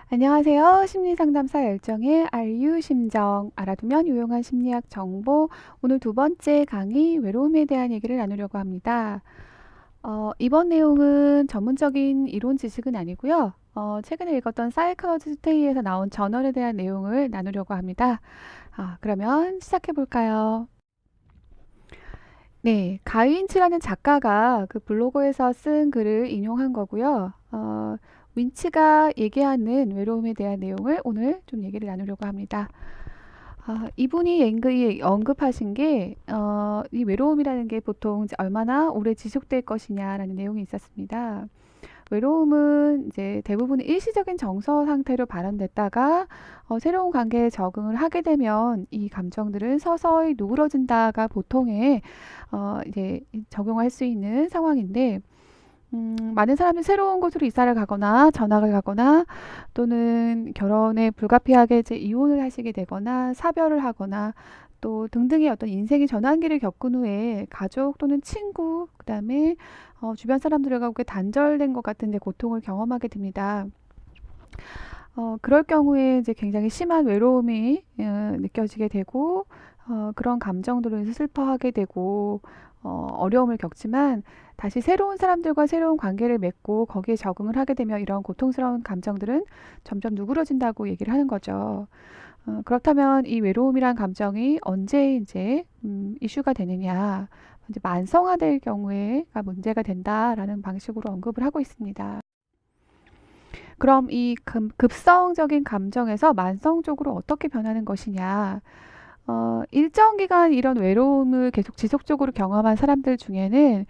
안녕하세요. 심리상담사 열정의 RU 심정 알아두면 유용한 심리학 정보. 오늘 두 번째 강의 외로움에 대한 얘기를 나누려고 합니다. 이번 내용은 전문적인 이론 지식은 아니고요. 최근에 읽었던 사이코로지 투데이에서 나온 저널에 대한 내용을 나누려고 합니다. 그러면 시작해 볼까요? 네, 가윈치라는 작가가 그 블로그에서 쓴 글을 인용한 거고요. 윈치가 얘기하는 외로움에 대한 내용을 오늘 좀 얘기를 나누려고 합니다. 이분이 언급하신 게, 이 외로움이라는 게 보통 이제 얼마나 오래 지속될 것이냐라는 내용이 있었습니다. 외로움은 이제 대부분 일시적인 정서 상태로 발현됐다가 새로운 관계에 적응을 하게 되면 이 감정들은 서서히 누그러진다가 보통의 이제 적용할 수 있는 상황인데, 많은 사람들이 새로운 곳으로 이사를 가거나 전학을 가거나 또는 결혼에 불가피하게 이제 이혼을 하시게 되거나 사별을 하거나 또 등등의 어떤 인생의 전환기를 겪은 후에 가족 또는 친구, 그다음에 주변 사람들과 단절된 것 같은 이제 고통을 경험하게 됩니다. 그럴 경우에 이제 굉장히 심한 외로움이 느껴지게 되고 그런 감정들로 인해서 슬퍼하게 되고 어려움을 겪지만 다시 새로운 사람들과 새로운 관계를 맺고 거기에 적응을 하게 되면 이런 고통스러운 감정들은 점점 누그러진다고 얘기를 하는 거죠. 그렇다면 이 외로움이란 감정이 언제 이제 이슈가 되느냐? 이제 만성화될 경우에가 문제가 된다라는 방식으로 언급을 하고 있습니다. 그럼 이 급성적인 감정에서 만성적으로 어떻게 변하는 것이냐? 일정 기간 이런 외로움을 계속 지속적으로 경험한 사람들 중에는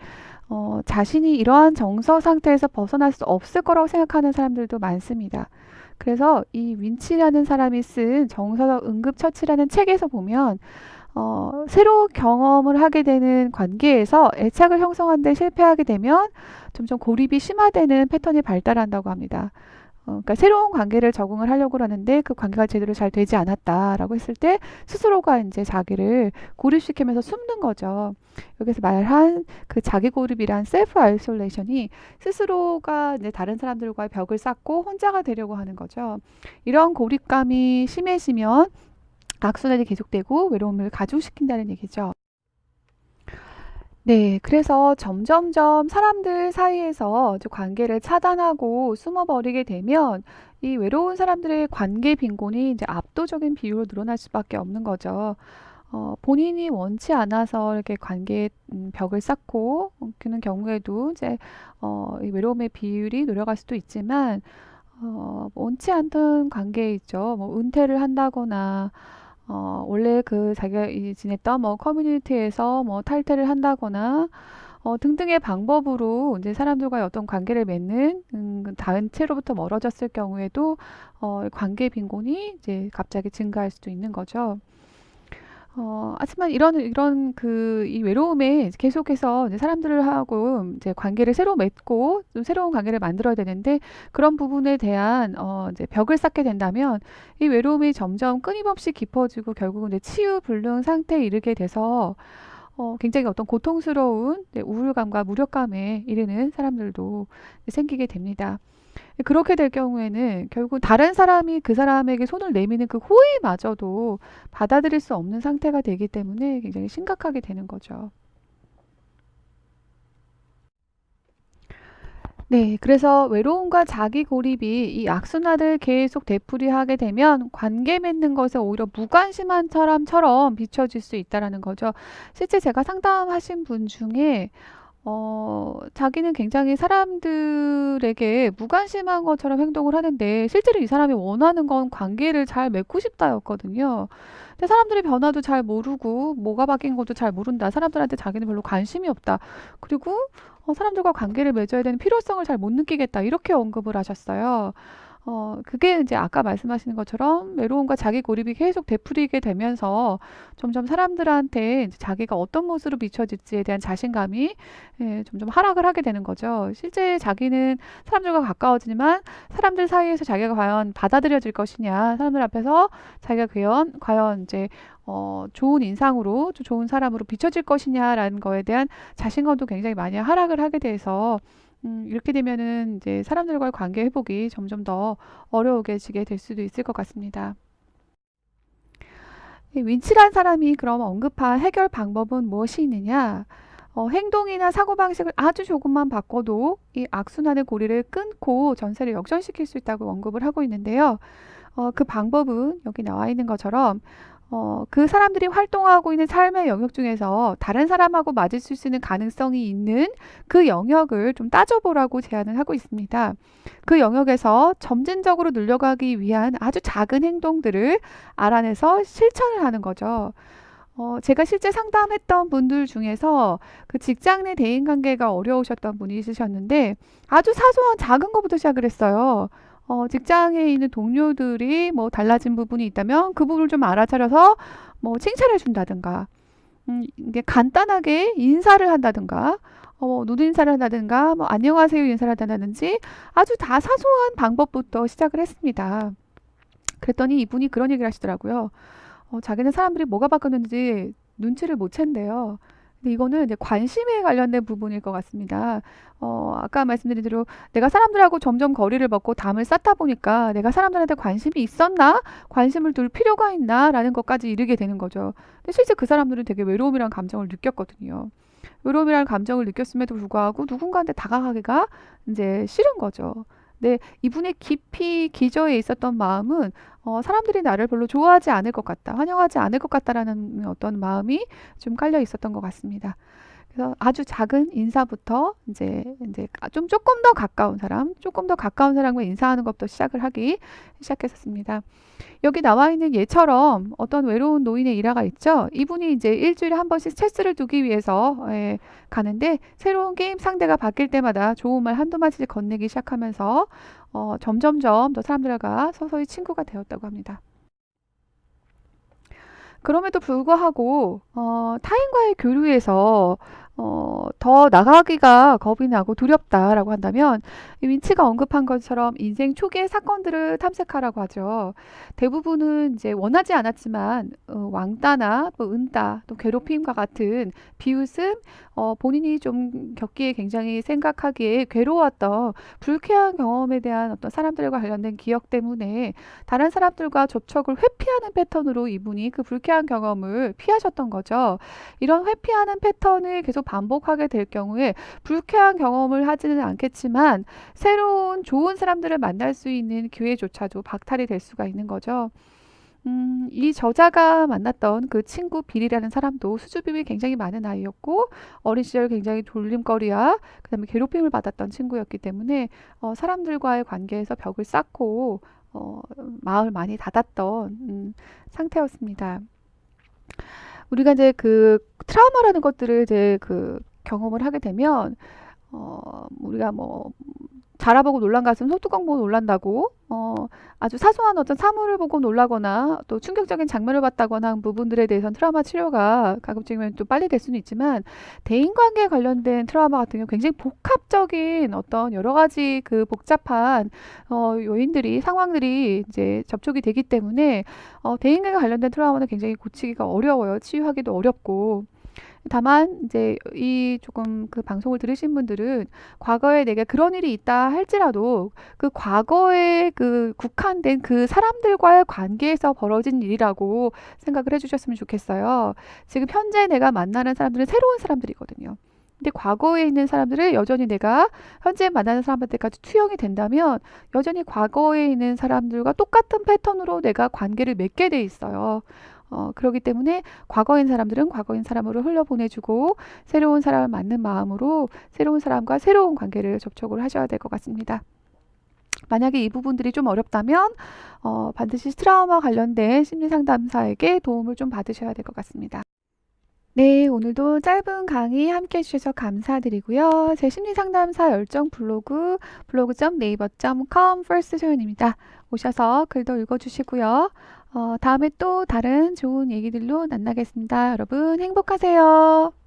자신이 이러한 정서 상태에서 벗어날 수 없을 거라고 생각하는 사람들도 많습니다. 그래서 이 윈치라는 사람이 쓴 정서 응급처치라는 책에서 보면 새로 경험을 하게 되는 관계에서 애착을 형성하는 데 실패하게 되면 점점 고립이 심화되는 패턴이 발달한다고 합니다. 그러니까 새로운 관계를 적응을 하려고 하는데 그 관계가 제대로 잘 되지 않았다라고 했을 때 스스로가 이제 자기를 고립시키면서 숨는 거죠. 여기서 말한 그 자기 고립이란 셀프 아이솔레이션이 스스로가 이제 다른 사람들과의 벽을 쌓고 혼자가 되려고 하는 거죠. 이런 고립감이 심해지면 악순환이 계속되고 외로움을 가중시킨다는 얘기죠. 네, 그래서 점점점 사람들 사이에서 이제 관계를 차단하고 숨어버리게 되면 이 외로운 사람들의 관계 빈곤이 이제 압도적인 비율로 늘어날 수밖에 없는 거죠. 본인이 원치 않아서 이렇게 관계에 벽을 쌓고 그는 경우에도 이제 이 외로움의 비율이 늘어갈 수도 있지만 원치 않던 관계 있죠. 뭐 은퇴를 한다거나 원래 그 자기가 지냈던 뭐 커뮤니티에서 뭐 탈퇴를 한다거나 등등의 방법으로 이제 사람들과의 어떤 관계를 맺는 그 단체로부터 멀어졌을 경우에도 관계 빈곤이 이제 갑자기 증가할 수도 있는 거죠. 하지만 이런 이 외로움에 계속해서 이제 사람들하고 이제 관계를 새로 맺고 또 새로운 관계를 만들어야 되는데 그런 부분에 대한 이제 벽을 쌓게 된다면 이 외로움이 점점 끊임없이 깊어지고 결국은 이제 치유불능 상태에 이르게 돼서 굉장히 어떤 고통스러운 우울감과 무력감에 이르는 사람들도 생기게 됩니다. 그렇게 될 경우에는 결국 다른 사람이 그 사람에게 손을 내미는 그 호의마저도 받아들일 수 없는 상태가 되기 때문에 굉장히 심각하게 되는 거죠. 네, 그래서 외로움과 자기 고립이 이 악순환을 계속 되풀이하게 되면 관계 맺는 것에 오히려 무관심한 사람처럼 비춰질 수 있다라는 거죠. 실제 제가 상담하신 분 중에 자기는 굉장히 사람들에게 무관심한 것처럼 행동을 하는데 실제로 이 사람이 원하는 건 관계를 잘 맺고 싶다였거든요. 근데 사람들의 변화도 잘 모르고 뭐가 바뀐 것도 잘 모른다. 사람들한테 자기는 별로 관심이 없다. 그리고 사람들과 관계를 맺어야 되는 필요성을 잘 못 느끼겠다. 이렇게 언급을 하셨어요. 그게 이제 아까 말씀하시는 것처럼 외로움과 자기 고립이 계속 되풀이게 되면서 점점 사람들한테 이제 자기가 어떤 모습으로 비춰질지에 대한 자신감이 점점 하락을 하게 되는 거죠. 실제 자기는 사람들과 가까워지지만 사람들 사이에서 자기가 과연 받아들여질 것이냐, 사람들 앞에서 자기가 과연 이제 좋은 인상으로, 좋은 사람으로 비춰질 것이냐라는 거에 대한 자신감도 굉장히 많이 하락을 하게 돼서 이렇게 되면은 이제 사람들과의 관계 회복이 점점 더 어려워지게 될 수도 있을 것 같습니다. 이 윈치란 사람이 그럼 언급한 해결 방법은 무엇이 있느냐? 행동이나 사고방식을 아주 조금만 바꿔도 이 악순환의 고리를 끊고 전세를 역전시킬 수 있다고 언급을 하고 있는데요. 그 방법은 여기 나와 있는 것처럼 그 사람들이 활동하고 있는 삶의 영역 중에서 다른 사람하고 마주칠 수 있는 가능성이 있는 그 영역을 좀 따져보라고 제안을 하고 있습니다. 그 영역에서 점진적으로 늘려가기 위한 아주 작은 행동들을 알아내서 실천을 하는 거죠. 제가 실제 상담했던 분들 중에서 그 직장 내 대인 관계가 어려우셨던 분이 있으셨는데 아주 사소한 작은 것부터 시작을 했어요. 직장에 있는 동료들이 뭐 달라진 부분이 있다면 그 부분을 좀 알아차려서 뭐 칭찬해 준다든가, 이게 간단하게 인사를 한다든가, 누드 인사를 한다든가, 뭐 안녕하세요 인사를 한다든지 아주 다 사소한 방법부터 시작을 했습니다. 그랬더니 이분이 그런 얘기를 하시더라고요. 자기는 사람들이 뭐가 바뀌었는지 눈치를 못 챈대요. 근데 이거는 이제 관심에 관련된 부분일 것 같습니다. 아까 말씀드린 대로 내가 사람들하고 점점 거리를 먹고 담을 쌓다 보니까 내가 사람들한테 관심이 있었나? 관심을 둘 필요가 있나? 라는 것까지 이르게 되는 거죠. 근데 실제 그 사람들은 되게 외로움이라는 감정을 느꼈거든요. 외로움이라는 감정을 느꼈음에도 불구하고 누군가한테 다가가기가 이제 싫은 거죠. 네, 이분의 깊이 기저에 있었던 마음은 사람들이 나를 별로 좋아하지 않을 것 같다, 환영하지 않을 것 같다라는 어떤 마음이 좀 깔려 있었던 것 같습니다. 그래서 아주 작은 인사부터 이제 좀 조금 더 가까운 사람과 인사하는 것부터 시작했었습니다. 여기 나와 있는 예처럼 어떤 외로운 노인의 일화가 있죠. 이분이 이제 일주일에 한 번씩 체스를 두기 위해서 가는데 새로운 게임 상대가 바뀔 때마다 좋은 말 한두 마디씩 건네기 시작하면서 점점점 더 사람들과 서서히 친구가 되었다고 합니다. 그럼에도 불구하고 타인과의 교류에서 더 나가기가 겁이 나고 두렵다라고 한다면 이 윈치가 언급한 것처럼 인생 초기의 사건들을 탐색하라고 하죠. 대부분은 이제 원하지 않았지만 왕따나 또 은따 또 괴롭힘과 같은 비웃음, 본인이 좀 겪기에 굉장히 생각하기에 괴로웠던 불쾌한 경험에 대한 어떤 사람들과 관련된 기억 때문에 다른 사람들과 접촉을 회피하는 패턴으로 이분이 그 불쾌한 경험을 피하셨던 거죠. 이런 회피하는 패턴을 계속 반복하게 될 경우에 불쾌한 경험을 하지는 않겠지만 새로운 좋은 사람들을 만날 수 있는 기회조차도 박탈이 될 수가 있는 거죠. 이 저자가 만났던 그 친구 빌이라는 사람도 수줍음이 굉장히 많은 아이였고 어린 시절 굉장히 돌림거리와 그다음에 괴롭힘을 받았던 친구였기 때문에 사람들과의 관계에서 벽을 쌓고 마음을 많이 닫았던 상태였습니다. 우리가 이제 그 트라우마라는 것들을 이제 그 경험을 하게 되면 우리가 뭐 자라보고 놀란 가슴 소뚜껑 보고 놀란다고 아주 사소한 어떤 사물을 보고 놀라거나 또 충격적인 장면을 봤다거나 한 부분들에 대해서는 트라우마 치료가 가급적이면 또 빨리 될 수는 있지만 대인관계에 관련된 트라우마 같은 경우 굉장히 복합적인 어떤 여러 가지 그 복잡한 요인들이 상황들이 이제 접촉이 되기 때문에 대인관계 관련된 트라우마는 굉장히 고치기가 어려워요. 치유하기도 어렵고 다만 이제 이 조금 그 방송을 들으신 분들은 과거에 내가 그런 일이 있다 할지라도 그 과거에 그 국한된 그 사람들과의 관계에서 벌어진 일이라고 생각을 해주셨으면 좋겠어요. 지금 현재 내가 만나는 사람들은 새로운 사람들이거든요. 근데 과거에 있는 사람들을 여전히 내가 현재 만나는 사람한테까지 투영이 된다면 여전히 과거에 있는 사람들과 똑같은 패턴으로 내가 관계를 맺게 돼 있어요. 그렇기 때문에 과거인 사람들은 과거인 사람으로 흘려보내주고 새로운 사람을 맞는 마음으로 새로운 사람과 새로운 관계를 접촉을 하셔야 될 것 같습니다. 만약에 이 부분들이 좀 어렵다면 반드시 트라우마 관련된 심리상담사에게 도움을 좀 받으셔야 될 것 같습니다. 네, 오늘도 짧은 강의 함께 해주셔서 감사드리고요. 제 심리상담사 열정 블로그 블로그.naver.com first소연입니다. 오셔서 글도 읽어주시고요. 다음에 또 다른 좋은 얘기들로 만나겠습니다. 여러분 행복하세요.